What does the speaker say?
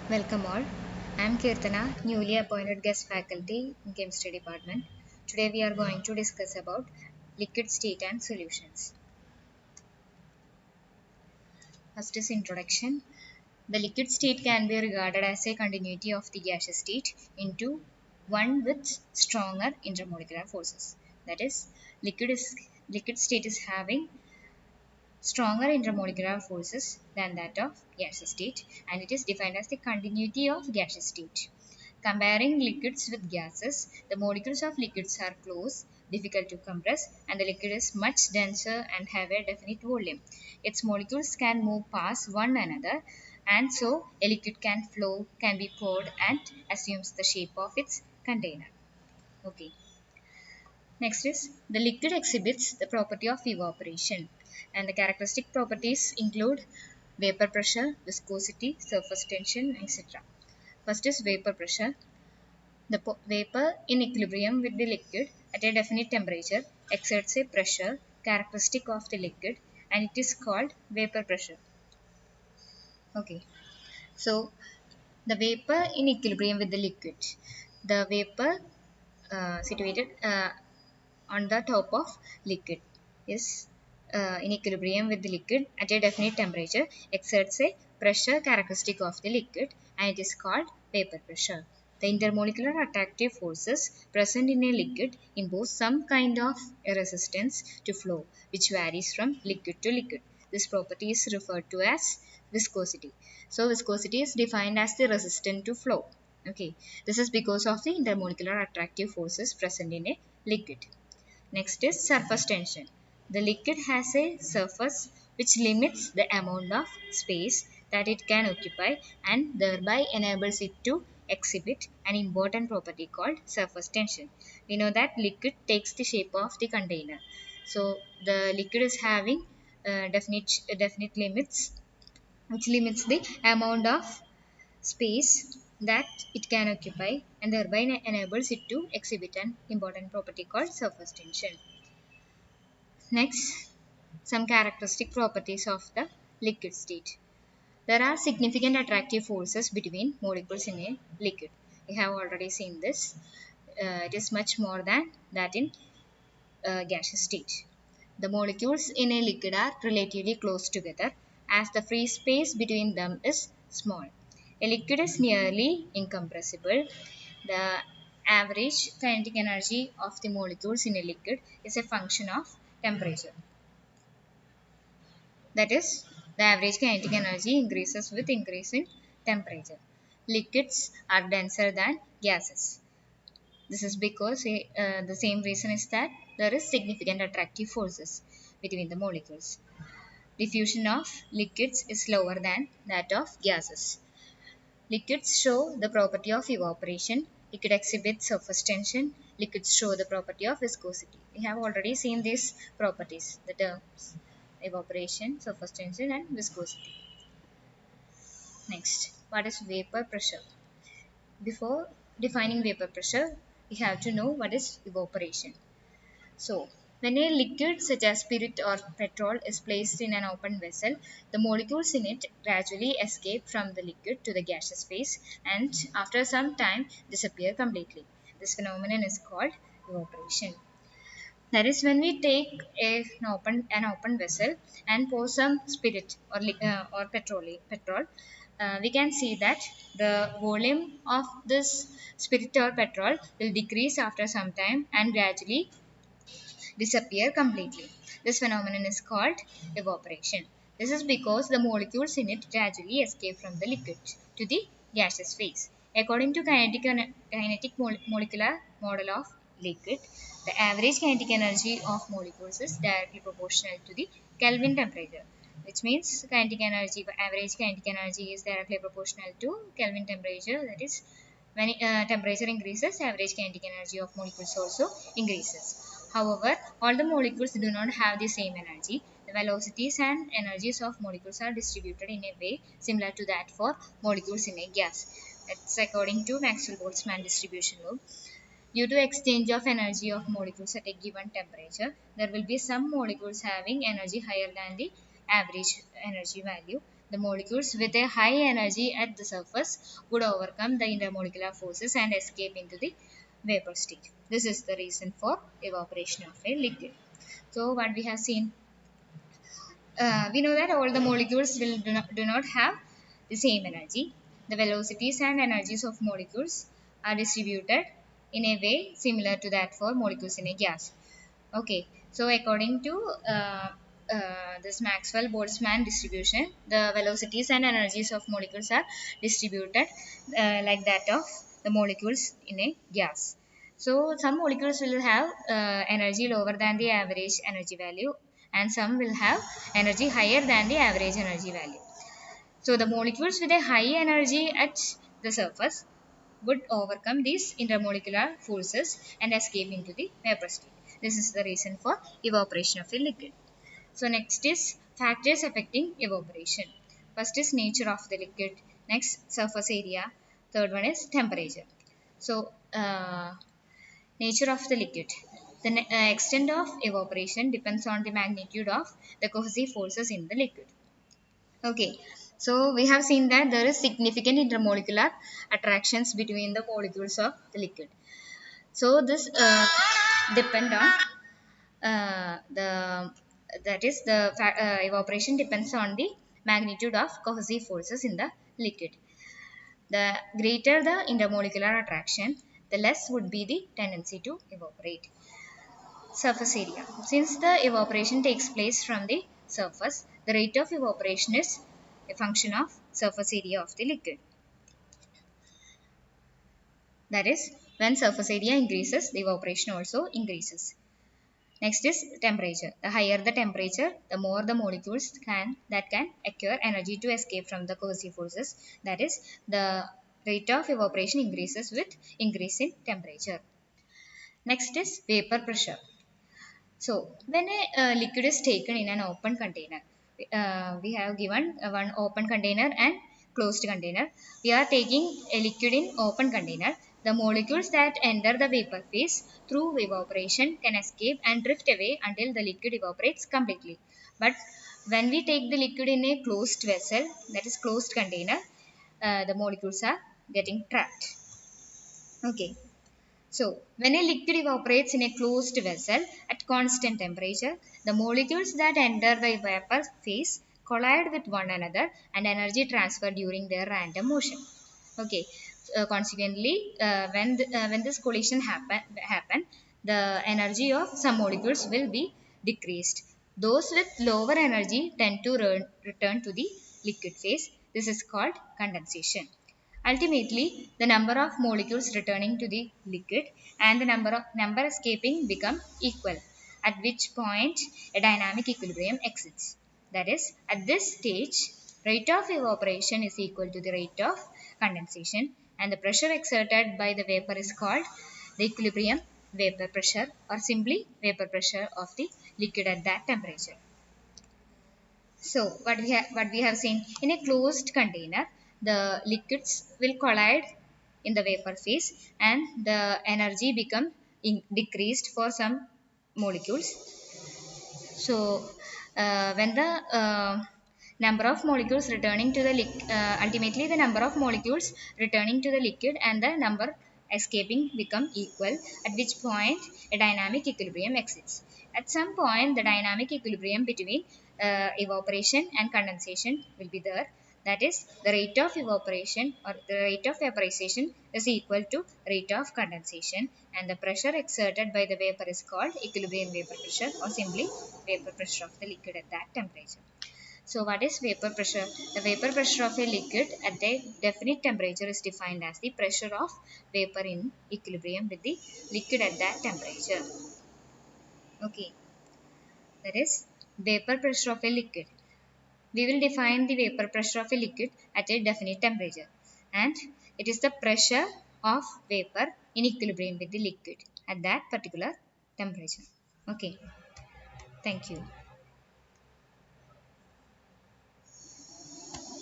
Welcome all. I am Kirtana, newly appointed guest faculty in Chemistry Department. Today we are going to discuss about liquid state and solutions. First is introduction. The liquid state can be regarded as a continuity of the gaseous state into one with stronger intermolecular forces. That is, liquid state is having stronger intermolecular forces than that of gaseous state, and it is defined as the continuity of gaseous state. Comparing liquids with gases, the molecules of liquids are close, difficult to compress, and the liquid is much denser and have a definite volume. Its molecules can move past one another, and so a liquid can be poured and assumes the shape of its container. Okay. Next is the liquid exhibits the property of evaporation, and the characteristic properties include vapor pressure, viscosity, surface tension, etc. First is vapor pressure. The vapor in equilibrium with the liquid at a definite temperature exerts a pressure characteristic of the liquid, and it is called vapor pressure. Okay, so the vapor in equilibrium with the liquid. The vapor situated on the top of liquid is in equilibrium with the liquid at a definite temperature exerts a pressure characteristic of the liquid, and it is called vapor pressure. The intermolecular attractive forces present in a liquid impose some kind of a resistance to flow which varies from liquid to liquid. This property is referred to as viscosity. So viscosity is defined as the resistance to flow. Okay, this is because of the intermolecular attractive forces present in a liquid. Next is surface tension. The liquid has a surface which limits the amount of space that it can occupy and thereby enables it to exhibit an important property called surface tension. We know that liquid takes the shape of the container. So the liquid is having definite limits which limits the amount of space that it can occupy and thereby enables it to exhibit an important property called surface tension. Next, some characteristic properties of the liquid state. There are significant attractive forces between molecules in a liquid. We have already seen this. It is much more than that in gaseous state. The molecules in a liquid are relatively close together as the free space between them is small. A liquid is nearly incompressible. The average kinetic energy of the molecules in a liquid is a function of temperature. That is, the average kinetic energy increases with increase in temperature. Liquids are denser than gases. This is because the same reason is that there is significant attractive forces between the molecules. Diffusion of liquids is lower than that of gases. Liquids show the property of evaporation. Liquid exhibits surface tension. Liquids show the property of viscosity. We have already seen these properties, the terms evaporation, surface tension, and viscosity. Next, what is vapor pressure? Before defining vapor pressure, we have to know what is evaporation. So, when a liquid such as spirit or petrol is placed in an open vessel, the molecules in it gradually escape from the liquid to the gaseous phase and after some time disappear completely. This phenomenon is called evaporation. That is when we take an open vessel and pour some spirit or petrol, we can see that the volume of this spirit or petrol will decrease after some time and gradually disappear completely. This phenomenon is called evaporation. This is because the molecules in it gradually escape from the liquid to the gaseous phase. According to kinetic molecular model of liquid, the average kinetic energy of molecules is directly proportional to the Kelvin temperature, which means average kinetic energy is directly proportional to Kelvin temperature. That is, when temperature increases, average kinetic energy of molecules also increases. However, all the molecules do not have the same energy. The velocities and energies of molecules are distributed in a way similar to that for molecules in a gas. That's according to Maxwell-Boltzmann distribution law. Due to exchange of energy of molecules at a given temperature, there will be some molecules having energy higher than the average energy value. The molecules with a high energy at the surface would overcome the intermolecular forces and escape into the vapor state. This is the reason for evaporation of a liquid. So what we have seen, we know that all the molecules do not have the same energy. The velocities and energies of molecules are distributed in a way similar to that for molecules in a gas. Okay, so according to this Maxwell-Boltzmann distribution, the velocities and energies of molecules are distributed like that of the molecules in a gas. So some molecules will have energy lower than the average energy value, and some will have energy higher than the average energy value. So the molecules with a high energy at the surface would overcome these intermolecular forces and escape into the vapor state. This is the reason for evaporation of a liquid. So next is factors affecting evaporation. First is nature of the liquid. Next, surface area. Third one is temperature. So nature of the liquid. The extent of evaporation depends on the magnitude of the cohesive forces in the liquid. Okay, so we have seen that there is significant intermolecular attractions between the molecules of the liquid. So this depend on the that is the evaporation depends on the magnitude of cohesive forces in the liquid. The greater the intermolecular attraction, the less would be the tendency to evaporate. Surface area. Since the evaporation takes place from the surface, the rate of evaporation is a function of surface area of the liquid. That is, when surface area increases, the evaporation also increases. Next is temperature. The higher the temperature, the more the molecules that can acquire energy to escape from the cohesive forces. That is, the rate of evaporation increases with increase in temperature. Next is vapor pressure. So, when a liquid is taken in an open container, we have given one open container and closed container. We are taking a liquid in open container. The molecules that enter the vapor phase through evaporation can escape and drift away until the liquid evaporates completely. But when we take the liquid in a closed vessel, that is closed container, the molecules are getting trapped. Okay. So, when a liquid evaporates in a closed vessel at constant temperature, the molecules that enter the vapor phase collide with one another and energy transfer during their random motion. Okay. Consequently, when this collision happen, the energy of some molecules will be decreased. Those with lower energy tend to return to the liquid phase. This is called condensation. Ultimately, the number of molecules returning to the liquid and the number escaping become equal, at which point a dynamic equilibrium exists. That is, at this stage, rate of evaporation is equal to the rate of condensation, and the pressure exerted by the vapor is called the equilibrium vapor pressure, or simply vapor pressure of the liquid at that temperature. So what we have seen, in a closed container, the liquids will collide in the vapor phase and the energy become decreased for some molecules. So when the number of molecules returning to the ultimately the number of molecules returning to the liquid and the number escaping become equal, at which point a dynamic equilibrium exists. At some point, the dynamic equilibrium between evaporation and condensation will be there. That is, the rate of evaporation or the rate of vaporization is equal to rate of condensation, and the pressure exerted by the vapor is called equilibrium vapor pressure, or simply vapor pressure of the liquid at that temperature. So what is vapor pressure? The vapor pressure of a liquid at a definite temperature is defined as the pressure of vapor in equilibrium with the liquid at that temperature. Okay, that is vapor pressure of a liquid. We will define the vapor pressure of a liquid at a definite temperature, and it is the pressure of vapor in equilibrium with the liquid at that particular temperature. Okay, thank you.